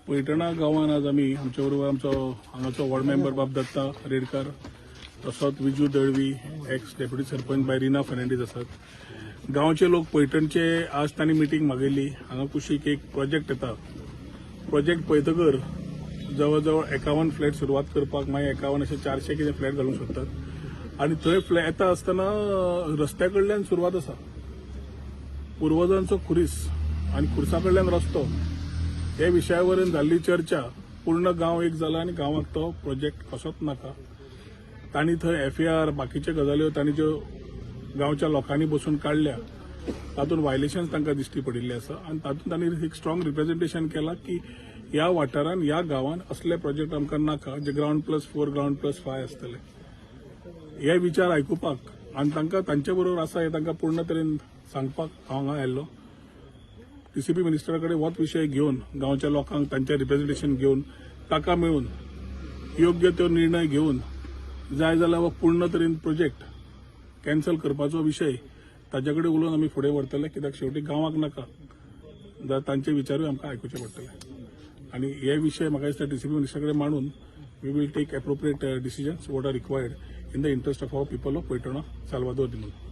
पैठणा गांवांत आज आमी आमचे बरोबर आमचो हांगाचो वॉर्ड मेंबर बाब दत्ता रेडकर तसोच विजू दळवी एक्स डेप्युटी सरपंच बाय रिना फर्नांडीस आसात। गांवचे लोक पैठणचे आज तांणी मिटींग मागिल्ली। हांगा कुशीक एक प्रोजेक्ट येता। प्रोजेक्ट पळयतकर जवळ जवळ 51 फ्लॅट सुरवात करपाक मागीर 51 अशे 400 कितें फ्लॅट घालूंक सोदतात आनी थंय फ्लॅट येता आसतना रस्त्या कडल्यान सुरवात आसा। पुर्वजांचो खुरीस आनी खुर्सा कडल्यान रस्तो हे विशयावरून जाल्ली चर्चा पूर्ण गांव एक जाला आनी गांवाक तो प्रोजेक्ट कसोच नाका। तांणी थंय FAR बाकीच्यो गजाल्यो तांणी ज्यो गांवच्या लोकांनी बसून काढल्या तातूंत वायलेशन्स तांकां दिश्टी पडिल्ले आसा आनी तातूंत तांणी एक स्ट्रॉंग रिप्रेझेंटेशन केलां की ह्या वाठारांत ह्या गांवांत असले प्रोजेक्ट आमकां नाका जे ground+4 ground+5 आसतले। हे विचार आयकुपाक आनी तांकां तांचे बरोबर आसा हे तांकां पूर्ण तरेन सांगपाक हांव हांगा आयल्लो। TCP मिनिस्टरा कडेन होच विशय घेवन गांवच्या लोकांक तांचे रिप्रेझेंटेशन घेवन ताका मेळून योग्य तो निर्णय घेवन जाय जाल्यार हो पूर्ण तरेन प्रोजेक्ट कॅन्सल करपाचो विशय ताचे कडेन उलोवन आमी फुडें व्हरतले, कित्याक शेवटी गांवाक नाका जाल्यार तांचे विचारूय आमकां आयकुचे पडटले आनी हे विशय म्हाका दिसता TCP मिनिस्टरा कडेन मांडून we will take appropriate decisions what are required in the interest of our people of पैठणा साल्वादोर दिमून।